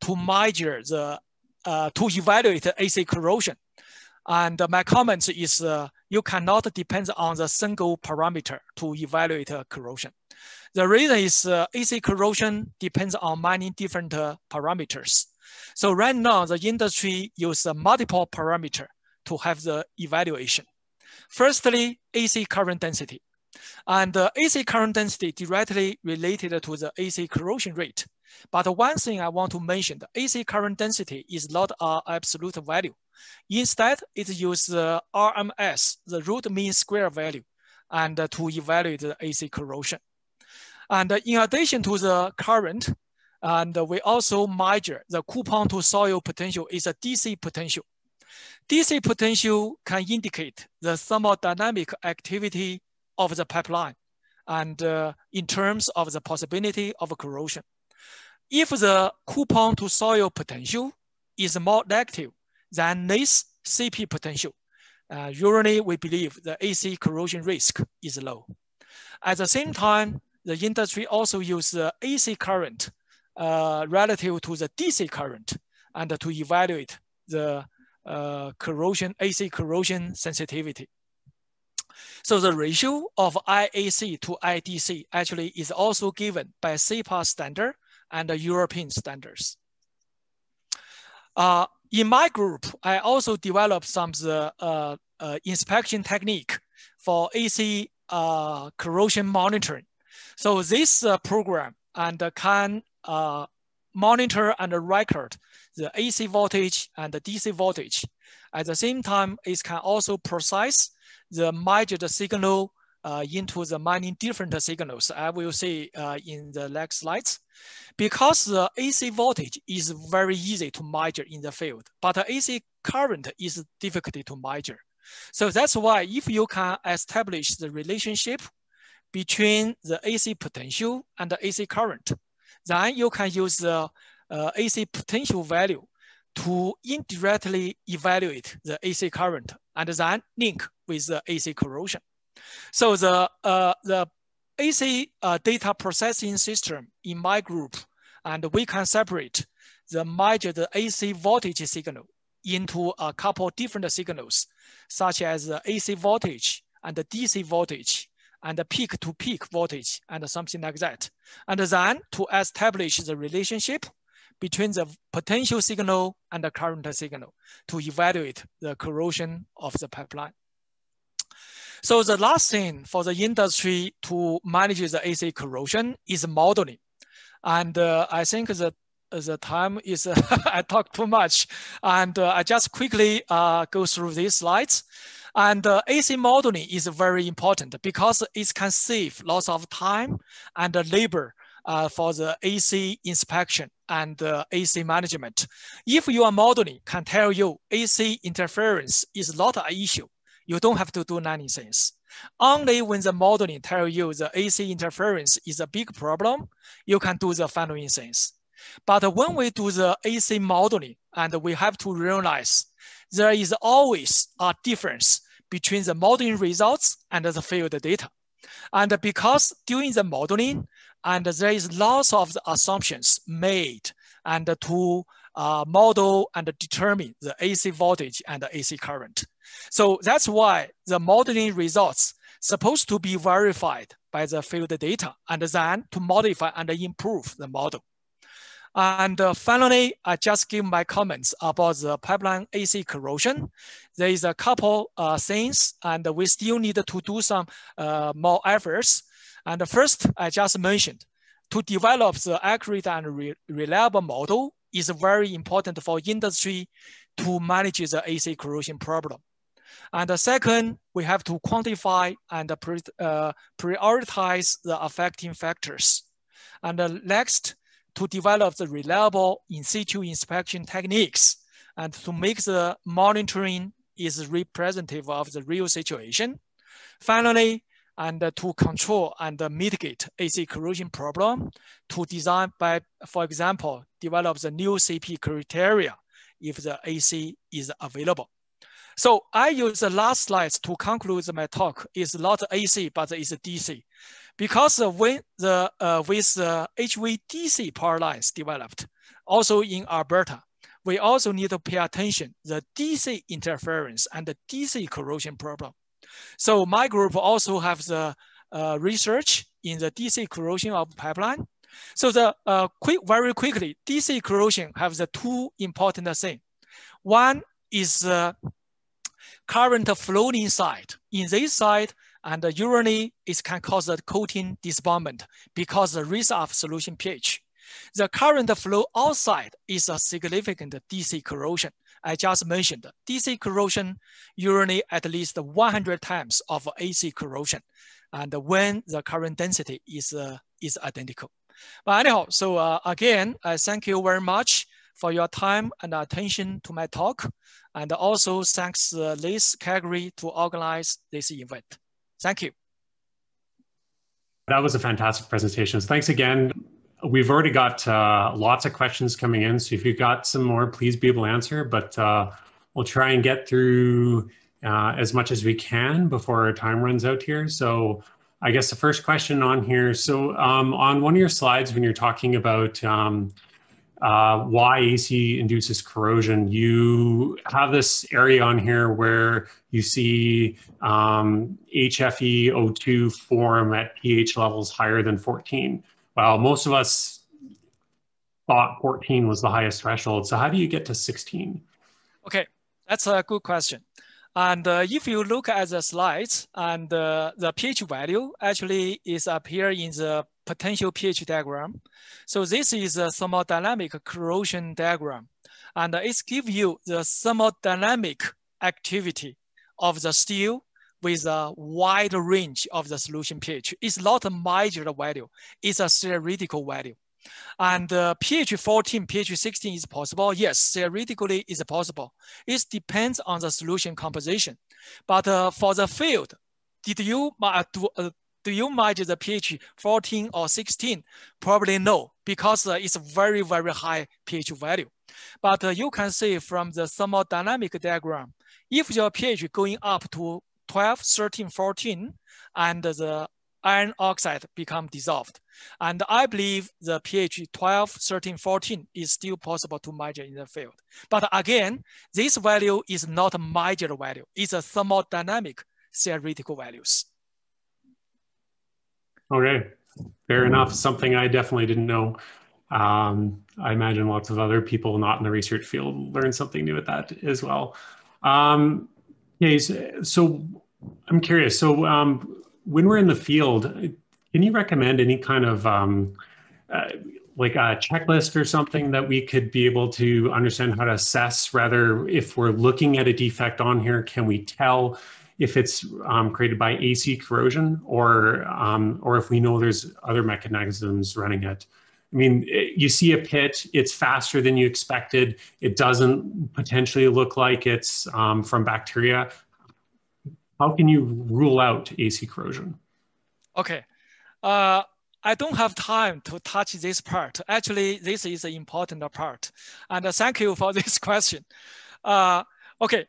to measure the, to evaluate the AC corrosion, and my comment is you cannot depend on the single parameter to evaluate corrosion. The reason is AC corrosion depends on many different parameters. So right now, the industry uses multiple parameters to have the evaluation. Firstly, AC current density. And AC current density directly related to the AC corrosion rate. But one thing I want to mention, the AC current density is not an absolute value. Instead, it uses RMS, the root mean square value, and to evaluate the AC corrosion. And in addition to the current, and we also measure the coupon to soil potential is a DC potential. DC potential can indicate the thermodynamic activity of the pipeline and in terms of the possibility of corrosion. If the coupon to soil potential is more negative than this CP potential, usually we believe the AC corrosion risk is low. At the same time, the industry also uses AC current relative to the DC current and to evaluate the AC corrosion sensitivity. So the ratio of IAC to IDC actually is also given by CEPA standard and the European standards. In my group, I also developed some inspection technique for AC corrosion monitoring. So this program and can monitor and record the AC voltage and the DC voltage. At the same time, it can also process the measured signal into the many different signals. I will see in the next slides. Because the AC voltage is very easy to measure in the field, but the AC current is difficult to measure. So that's why if you can establish the relationship between the AC potential and the AC current, then you can use the AC potential value to indirectly evaluate the AC current and then link with the AC corrosion. So the AC data processing system in my group, and we can separate the AC voltage signal into a couple different signals, such as the AC voltage and the DC voltage and the peak-to-peak voltage and something like that. And then to establish the relationship between the potential signal and the current signal to evaluate the corrosion of the pipeline. So the last thing for the industry to manage the AC corrosion is modeling. And I think the time is, I talk too much. And I just quickly go through these slides. And AC modeling is very important because it can save lots of time and labor for the AC inspection and AC management. If your modeling can tell you AC interference is not an issue, you don't have to do anything. Only when the modeling tells you the AC interference is a big problem, you can do the following things. But when we do the AC modeling, and we have to realize there is always a difference between the modeling results and the field data. And because during the modeling, and there is lots of the assumptions made and to model and determine the AC voltage and the AC current. So that's why the modeling results supposed to be verified by the field data and then to modify and improve the model. And finally, I just give my comments about the pipeline AC corrosion. There is a couple things, and we still need to do some more efforts. And first, I just mentioned, to develop the accurate and reliable model is very important for industry to manage the AC corrosion problem. And the second, we have to quantify and prioritize the affecting factors. And next, to develop the reliable in situ inspection techniques and to make the monitoring is representative of the real situation. Finally, and to control and mitigate AC corrosion problem, to design by, for example, develop the new CP criteria if the AC is available. So I use the last slides to conclude my talk. It's not AC, but it's DC. Because when the with the HVDC power lines developed, also in Alberta, we also need to pay attention the DC interference and the DC corrosion problem. So my group also has the research in the DC corrosion of pipeline. So the very quickly, DC corrosion has the two important things. One is current flowing side. In this side, and usually it can cause the coating disbondment because the risk of solution pH. The current flow outside is a significant DC corrosion. I just mentioned DC corrosion usually at least 100 times of AC corrosion, and when the current density is identical. But anyhow, so again, I thank you very much for your time and attention to my talk, and also thanks Liz Calgary to organize this event. Thank you. That was a fantastic presentation. So thanks again. We've already got lots of questions coming in. So if you've got some more, please be able to answer, but we'll try and get through as much as we can before our time runs out here. So I guess the first question on here. So on one of your slides, when you're talking about why AC induces corrosion, you have this area on here where you see HFeO2 form at pH levels higher than 14. Well, most of us thought 14 was the highest threshold. So how do you get to 16? Okay, that's a good question. And if you look at the slides, and the pH value actually is up here in the potential pH diagram. So this is a thermodynamic corrosion diagram. And it gives you the thermodynamic activity of the steel with a wide range of the solution pH. It's not a measured value, it's a theoretical value. And pH 14, pH 16 is possible. Yes, theoretically it's possible. It depends on the solution composition. But for the field, did do you measure the pH 14 or 16? Probably no, because it's a very, very high pH value. But you can see from the thermodynamic diagram, if your pH going up to 12, 13, 14, and the iron oxide become dissolved. And I believe the pH 12, 13, 14 is still possible to measure in the field. But again, this value is not a measured value. It's a thermodynamic theoretical values. Okay, fair enough. Something I definitely didn't know. I imagine lots of other people not in the research field learned something new with that as well. Okay, so I'm curious. So when we're in the field, can you recommend any kind of like a checklist or something that we could be able to understand how to assess, rather if we're looking at a defect on here, can we tell if it's created by AC corrosion or if we know there's other mechanisms running it? I mean, you see a pit, it's faster than you expected. It doesn't potentially look like it's from bacteria. How can you rule out AC corrosion? Okay. I don't have time to touch this part. Actually, this is an important part. And thank you for this question. Okay,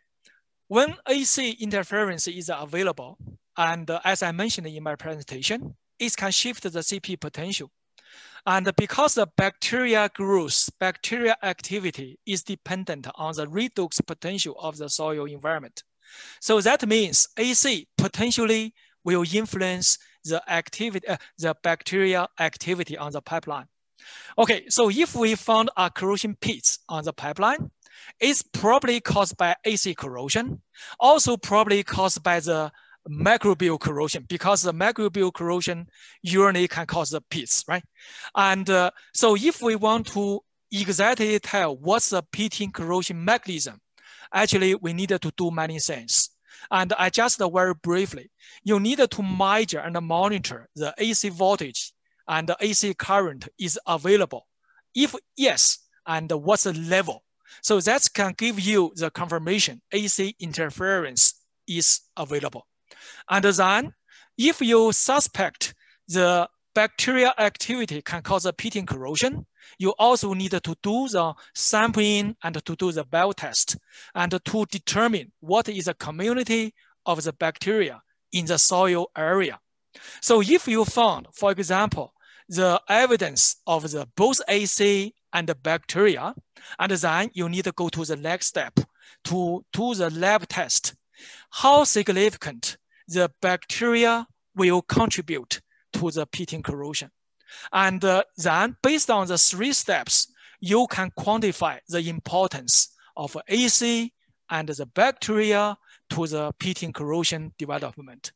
when AC interference is available, and as I mentioned in my presentation, it can shift the CP potential. And because the bacteria growth, bacteria activity is dependent on the redox potential of the soil environment. So that means AC potentially will influence the activity, the bacteria activity on the pipeline. Okay, so if we found a corrosion pits on the pipeline, it's probably caused by AC corrosion, also probably caused by the microbial corrosion, because the microbial corrosion usually can cause the pits, right? And so if we want to exactly tell what's the pitting corrosion mechanism, actually we needed to do many things. And I just very briefly, you need to measure and monitor the AC voltage and the AC current is available. If yes, and what's the level? So that can give you the confirmation AC interference is available. And then if you suspect the bacteria activity can cause a pitting corrosion, you also need to do the sampling and to do the bio test and to determine what is the community of the bacteria in the soil area. So if you found, for example, the evidence of the both AC and the bacteria, and then you need to go to the next step to do the lab test. How significant the bacteria will contribute to the pitting corrosion. And then based on the 3 steps, you can quantify the importance of AC and the bacteria to the pitting corrosion development.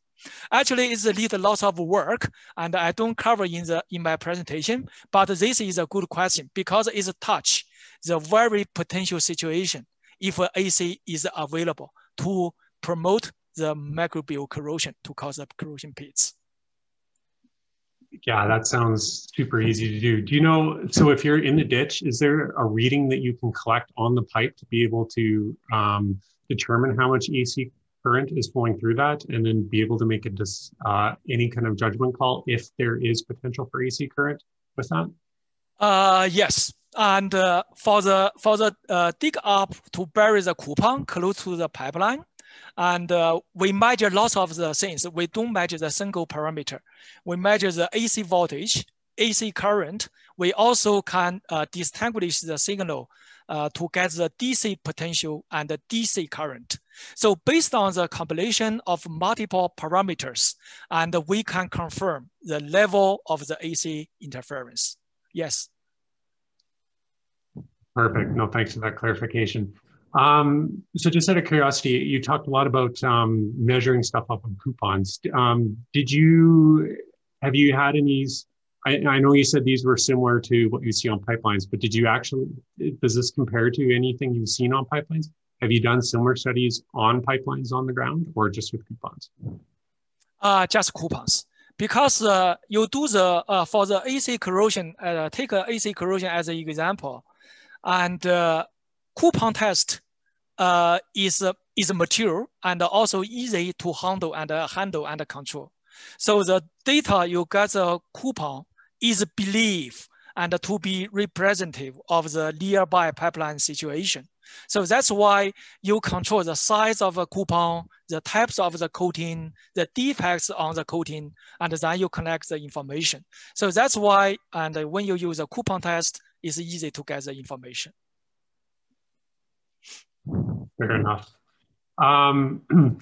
Actually, it's a lot of work, and I don't cover in my presentation, but this is a good question because it touches the very potential situation if AC is available to promote the microbial corrosion to cause the corrosion pits. Yeah, that sounds super easy to do. Do you know, so if you're in the ditch, is there a reading that you can collect on the pipe to be able to determine how much AC current is flowing through that, and then be able to make any kind of judgment call if there is potential for AC current with that? Yes, and for the dig up to bury the coupon close to the pipeline, and we measure lots of the things. We don't measure the single parameter. We measure the AC voltage, AC current. We also can distinguish the signal to get the DC potential and the DC current. So based on the compilation of multiple parameters, and we can confirm the level of the AC interference. Yes. Perfect. No, thanks for that clarification. So just out of curiosity, you talked a lot about measuring stuff up on coupons. Have you had any, I know you said these were similar to what you see on pipelines, but does this compare to anything you've seen on pipelines? Have you done similar studies on pipelines on the ground or just with coupons? Just coupons. Because you do for the AC corrosion, take AC corrosion as an example, and coupon test is mature and also easy to handle and control. So the data you get the coupon is believed and to be representative of the nearby pipeline situation. So that's why you control the size of a coupon, the types of the coating, the defects on the coating, and then you collect the information. So that's why, and when you use a coupon test, it's easy to get the information. Fair enough.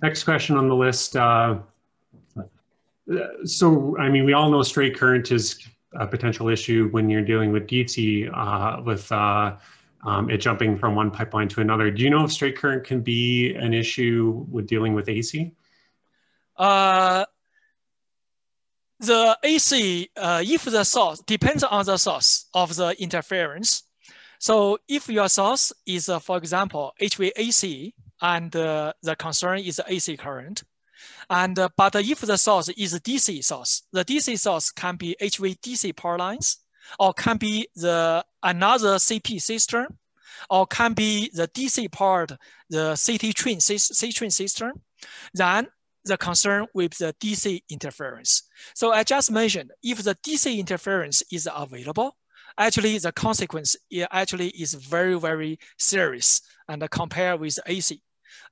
Next question on the list. So, I mean, we all know straight current is a potential issue when you're dealing with DC with it jumping from one pipeline to another. Do you know if straight current can be an issue with dealing with AC? The AC, if the source, depends on the source of the interference. So if your source is, for example, HVAC, and the concern is AC current, and but if the source is DC source, the DC source can be HVDC power lines, or can be another CP system, or can be the DC part, the C-train system, then the concern with the DC interference. So I just mentioned, if the DC interference is available, actually the consequence actually is very, very serious and compared with AC.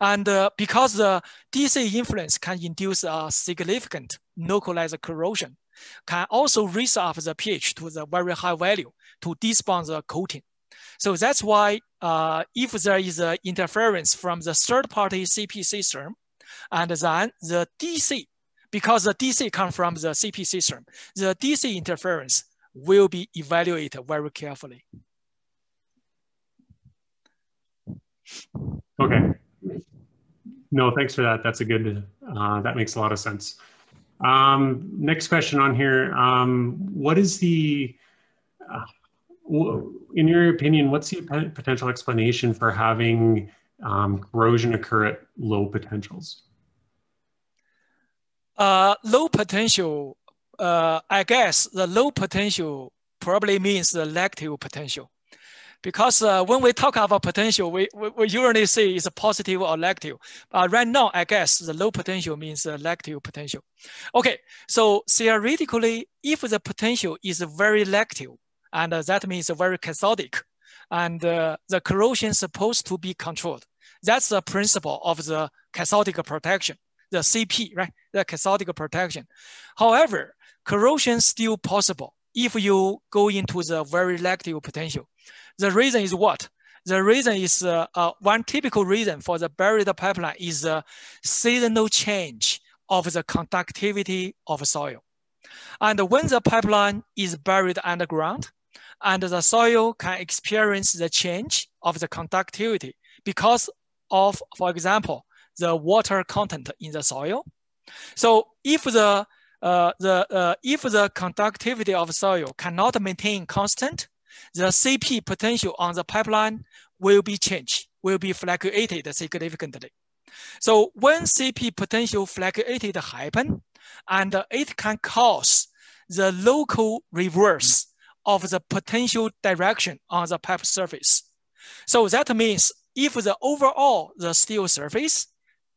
And because the DC influence can induce a significant localized corrosion, can also raise up the pH to the very high value to disbond the coating. So that's why if there is an interference from the third-party CP system, and then the DC, because the DC comes from the CP system, the DC interference will be evaluated very carefully. Okay. No, thanks for that. That's a good, that makes a lot of sense. Next question on here. What is the, in your opinion, what's the potential explanation for having corrosion occur at low potentials? Low potential, I guess the low potential probably means the negative potential. Because when we talk about potential, we usually say it's a positive or negative. Right now, I guess the low potential means negative potential. Okay, so theoretically, if the potential is very negative, and that means very cathodic, and the corrosion is supposed to be controlled, that's the principle of the cathodic protection, the CP, right? The cathodic protection. However, corrosion is still possible if you go into the very negative potential. The reason is what? The reason is one typical reason for the buried pipeline is the seasonal change of the conductivity of soil. And when the pipeline is buried underground, and the soil can experience the change of the conductivity because of, for example, the water content in the soil. So if the conductivity of soil cannot maintain constant, the CP potential on the pipeline will be changed, will be fluctuated significantly. So when CP potential fluctuated happen, and it can cause the local reverse of the potential direction on the pipe surface. So that means if the overall the steel surface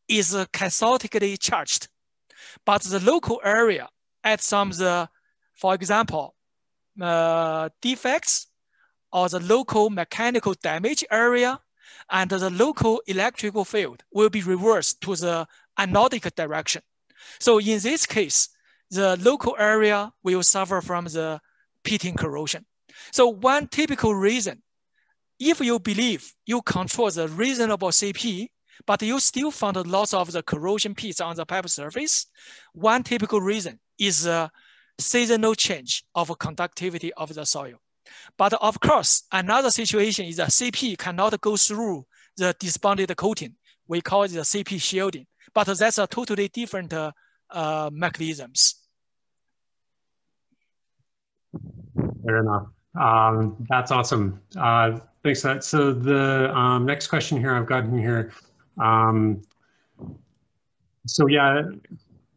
is cathodically charged, but the local area at some for example, defects or the local mechanical damage area and the local electrical field will be reversed to the anodic direction. So in this case, the local area will suffer from the pitting corrosion. So one typical reason, if you believe you control the reasonable CP, but you still found lots of the corrosion pits on the pipe surface, one typical reason is a seasonal change of conductivity of the soil. But of course, another situation is that CP cannot go through the disbonded coating. We call it the CP shielding, but that's a totally different mechanisms. Fair enough. That's awesome. Thanks for that. So the next question here I've gotten here. So yeah,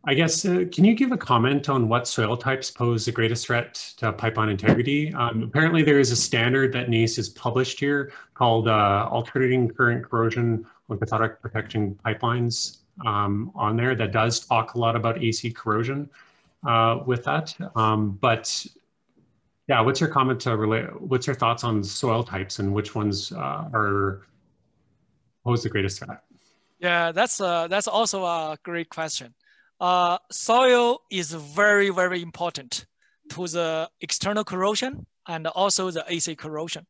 I guess, can you give a comment on what soil types pose the greatest threat to pipeline integrity? Apparently there is a standard that NACE has published here called Alternating Current Corrosion on Cathodic Protection Pipelines. on there that does talk a lot about AC corrosion with that. But yeah, what's your comment to relate? What's your thoughts on soil types and which ones pose the greatest threat? Yeah, that's also a great question. Soil is very, very important to the external corrosion and also the AC corrosion.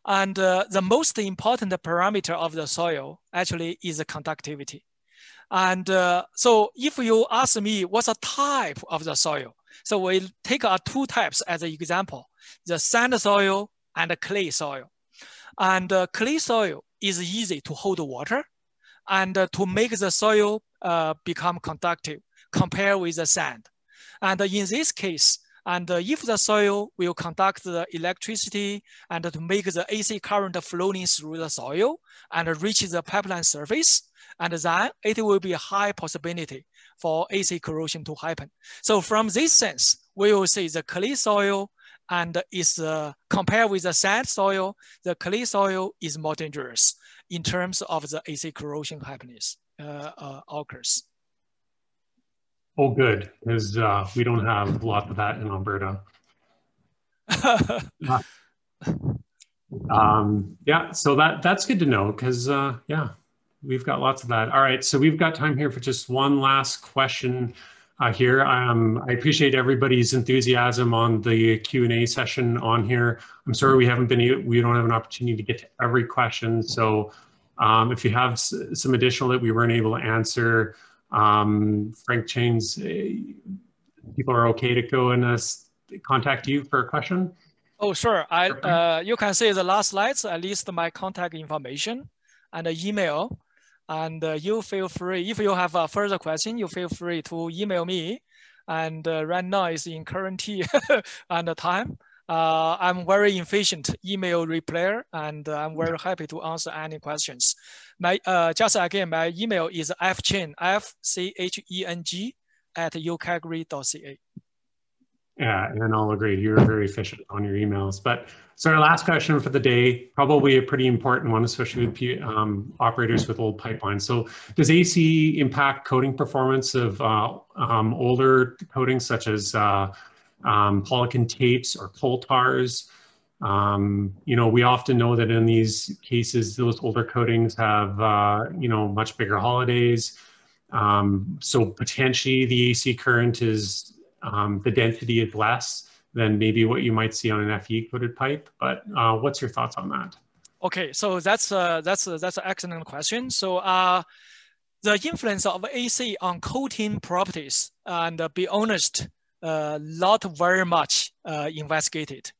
And the most important parameter of the soil actually is the conductivity. And so if you ask me what's the type of the soil, so we take two types as an example, the sand soil and the clay soil. And clay soil is easy to hold water and to make the soil become conductive compared with the sand. And in this case, and if the soil will conduct the electricity and to make the AC current flowing through the soil and reach the pipeline surface, and then it will be a high possibility for AC corrosion to happen. So from this sense, we will say the clay soil and is compared with the sand soil, the clay soil is more dangerous in terms of the AC corrosion happiness occurs. Oh, good, because we don't have a lot of that in Alberta. Yeah, so that's good to know, because yeah, we've got lots of that. All right, so we've got time here for just one last question here. I appreciate everybody's enthusiasm on the Q&A session on here. I'm sorry we don't have an opportunity to get to every question. So if you have some additional that we weren't able to answer, Frank Cheng's people are okay to go and contact you for a question? Oh, sure. You can see the last slides, at least my contact information and email. And you feel free, if you have a further question, you feel free to email me. And right now it's in quarantine and time. I'm very efficient email replier, and I'm very happy to answer any questions. Just again, my email is fcheng, F-C-H-E-N-G @ucalgary.ca. Yeah, and I'll agree. You're very efficient on your emails. But so our last question for the day, probably a pretty important one, especially with operators with old pipelines. So does AC impact coating performance of older coatings such as polycon tapes or coal tars? You know, we often know that in these cases, those older coatings have, you know, much bigger holidays. So potentially the AC current is, the density is less than maybe what you might see on an FE coated pipe. But what's your thoughts on that? Okay, so that's an excellent question. So the influence of AC on coating properties, and be honest, not very much investigated.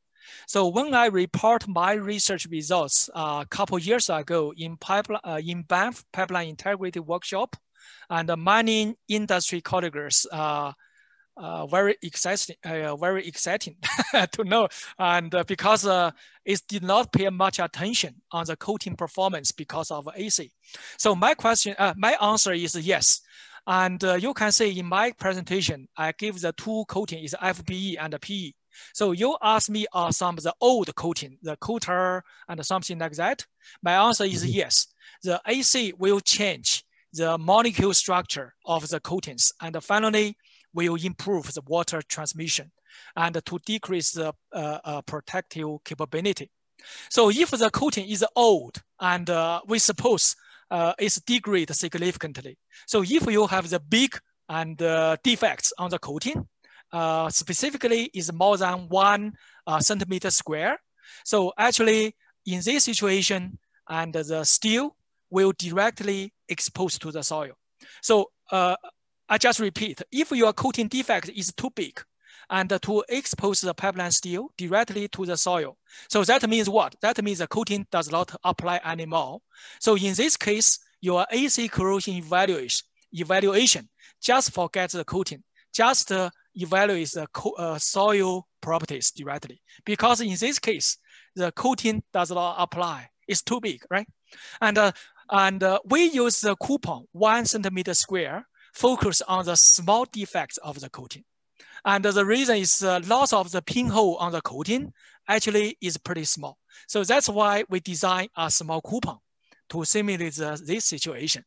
So when I report my research results a couple years ago in Banff Pipeline Integrity Workshop, and mining industry colleagues very exciting to know, and because it did not pay much attention on the coating performance because of AC. So my answer is yes. And you can see in my presentation, I give the two coating is FBE and PE. So you ask me some of the old coating, the coater and something like that. My answer is yes. The AC will change the molecule structure of the coatings, and finally will improve the water transmission and to decrease the protective capability. So if the coating is old, and we suppose it's degrade significantly. So if you have the big and defects on the coating, specifically is more than 1 centimeter square. So actually in this situation, and the steel will directly expose to the soil. So I just repeat, if your coating defect is too big and to expose the pipeline steel directly to the soil. So that means what? That means the coating does not apply anymore. So in this case, your AC corrosion evaluation just forget the coating, just evaluate the soil properties directly. Because in this case, the coating does not apply. It's too big, right? And we use the coupon 1 centimeter square, focus on the small defects of the coating. And the reason is loss of the pinhole on the coating actually is pretty small. So that's why we design a small coupon to simulate this situation.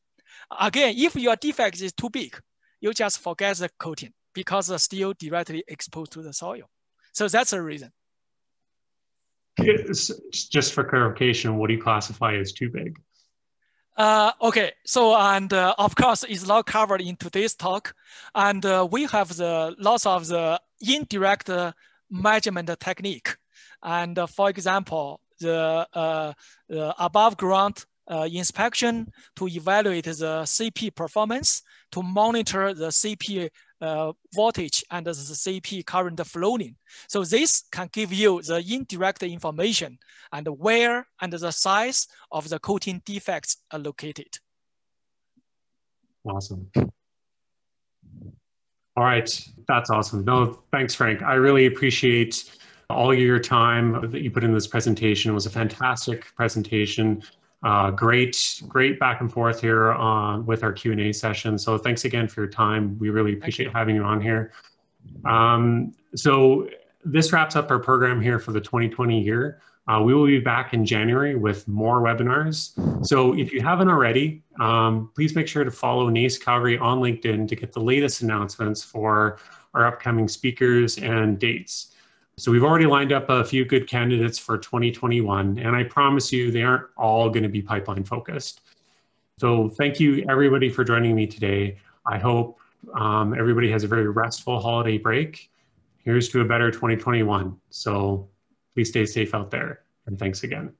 Again, if your defect is too big, you just forget the coating because the steel directly exposed to the soil. So that's the reason. Just for clarification, what do you classify as too big? Okay, so and of course it's not covered in today's talk, and we have the lots of the indirect measurement technique, and for example, the above ground inspection to evaluate the CP performance, to monitor the CP voltage and the CP current flowing. So this can give you the indirect information and where and the size of the coating defects are located. Awesome. All right, that's awesome. No, thanks, Frank. I really appreciate all your time that you put in this presentation. It was a fantastic presentation. Great back and forth here with our Q&A session. So thanks again for your time. We really appreciate having you on here. So this wraps up our program here for the 2020 year. We will be back in January with more webinars. So if you haven't already, please make sure to follow NACE Calgary on LinkedIn to get the latest announcements for our upcoming speakers and dates. So we've already lined up a few good candidates for 2021, and I promise you they aren't all going to be pipeline focused. So thank you everybody for joining me today. I hope everybody has a very restful holiday break. Here's to a better 2021. So please stay safe out there, and thanks again.